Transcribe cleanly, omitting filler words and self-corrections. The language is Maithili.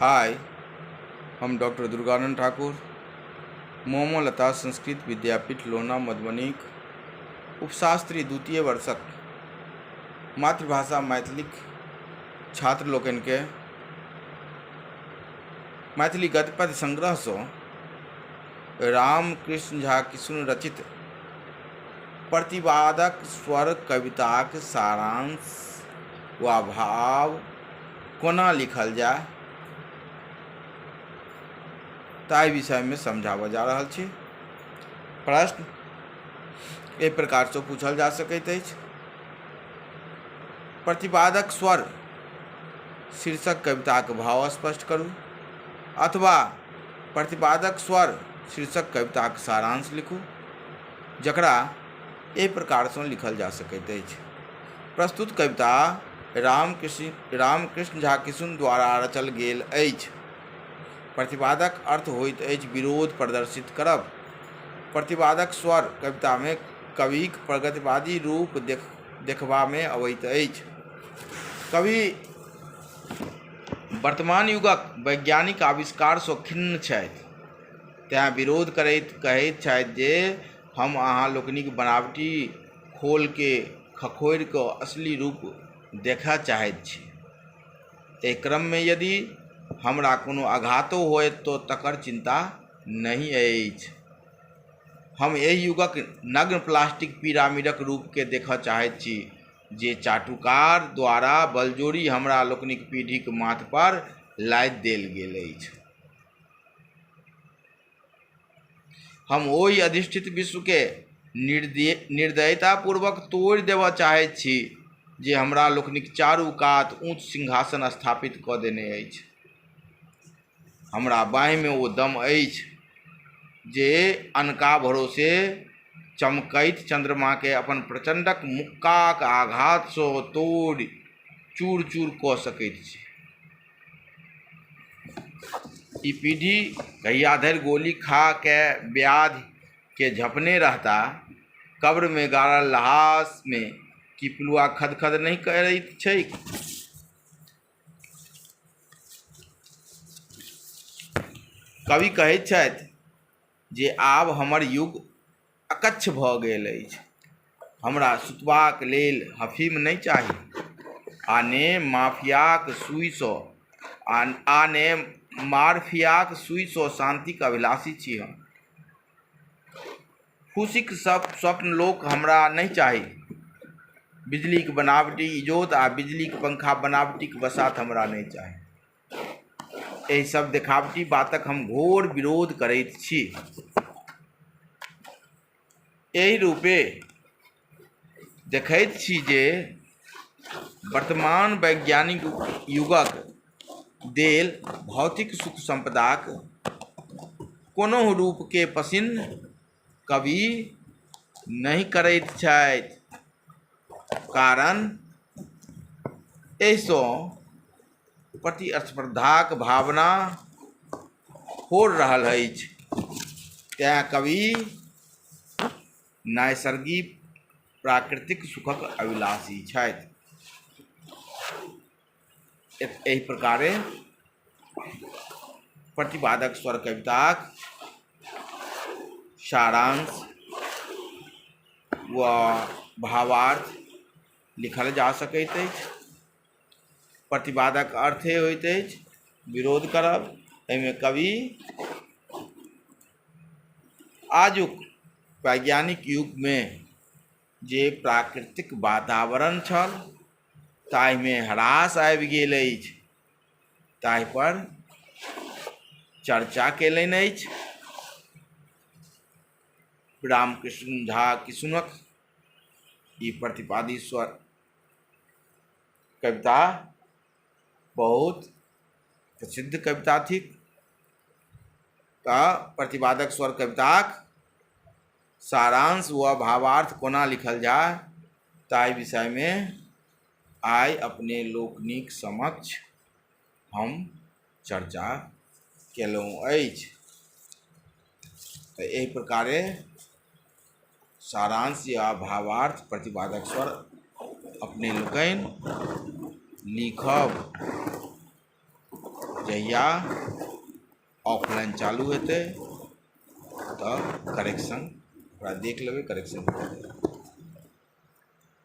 हाय, हम डॉक्टर दुर्गानंद ठाकुर, मोमोलता संस्कृत विद्यापीठ लोना मधुबनीक उपशास्त्री द्वितीय वर्षक मातृभाषा मैथिलीक छात्र लोकनिके मैथिली गद्यपद्य संग्रहसँ रामकृष्ण झा किशुन रचित प्रतिवादक स्वर कविताक सारांश वा भाव कोना लिखल जाय ताहि विषय में समझाबऽ जा रहल छी। प्रश्न एहि प्रकार से पूछल जा सकैत अछि। प्रतिवादक स्वर शीर्षक कविताक भाव स्पष्ट करू, अथवा प्रतिवादक स्वर शीर्षक कविताक सारांश लिखू, जकरा एहि प्रकार से लिखल जा सकैत अछि। प्रस्तुत कविता रामकृष्ण झा किशुन द्वारा रचल गेल अछि। प्रतिवादक अर्थ होइत अछि विरोध प्रदर्शित करब। प्रतिवादक स्वर कविता में कविक प्रगतिवादी रूप देखबा में अबैत अछि। कवि वर्तमान युगक वैज्ञानिक आविष्कार सँ खिन्न छथि, तें विरोध करैत कहैत छथि जे हम अहाँ लोकनिक बनावटी खोल के खखोरि कऽ असली रूप देखय चाहैत छी। एहि क्रम में यदि हमरा कोनो आघातो होयत तो तकर चिंता नहीं अछि। हम एहि युगक नग्न प्लास्टिक पिरामिडक रूप के देखऽ चाहैत छी जे चाटुकार द्वारा बलजोरी हमरा लोकनिक पीढ़ीक माथ पर लादि देल गेल अछि। हम ओहि अधिष्ठित विश्व के निर्दयता पूर्वक तोड़ि देबऽ चाहैत छी जे हमरा लोकनिक चारू कात ऊंच सिंहासन स्थापित कऽ देने अछि। हमरा बाँहि में ओ दम अछि जे अनका भरोसे चमकैत चंद्रमा के अपन प्रचंडक मुक्काक आघात सँ तोड़ि चूर चूर कऽ सकैत छी। ई पीढ़ी कहिया धरि गोली खा के व्याधि के झपने रहता। कब्र में गाड़ल लाश में की पिलुआ खदखद नहीं करैत छैक। कवि कहैत छथि जे आब हमर युग अकच्छ भऽ गेल अछि। हमरा सुतबाक लेल हफीम नहीं चाही, आ ने मार्फियाक सुई सँ शांतिक अभिलाषी छी हम। फूसिक स्वप्न लोक हमरा नहीं चाही। बिजलीक बनावटी इजोत आ बिजलीक पंखा बनावटीक बसात हमरा नहीं चाही। एहि सब देखावटी बातक हम घोर विरोध करैत छी। एहि रूपे देखैत छी जे वर्तमान वैज्ञानिक युगक देल भौतिक सुख संपदाक कोनो रूप के पसिन्न कवि नहीं करैत छथि। कारण एहि सँ प्रतिस्पर्धाक भावना होड़ रहल अछि। तें कवि नैसर्गिक प्राकृतिक सुखक अभिलाषी छथि। एहि प्रकारे प्रतिवादक स्वर कविताक सारांश व भावार्थ लिखल जा सकैत अछि। प्रतिवादक अर्थ होइत अछि विरोध करब। एहिमे कवि आजुक वैज्ञानिक युग में जे प्राकृतिक वातावरण छल ताहि में ह्रास आबि गेल अछि, ताहि पर चर्चा केलनि अछि। रामकृष्ण झा किशुनक ई प्रतिवादी स्वर कविता बहुत प्रसिद्ध कविता थी। प्रतिवादक स्वर कविताक सारांश व भावार्थ कोना लिखल जाय ताहि विषय में आइ अपने लोकनिक समक्ष हम चर्चा केलहुँ अछि। तो एहि प्रकारे सारांश या भावार्थ प्रतिवादक स्वर अपने लोकनि लिखब। जहिया ऑफलाइन चालू हेतै तऽ करेक्शन ओकरा देख लेबै, करेक्शन कऽ देबै।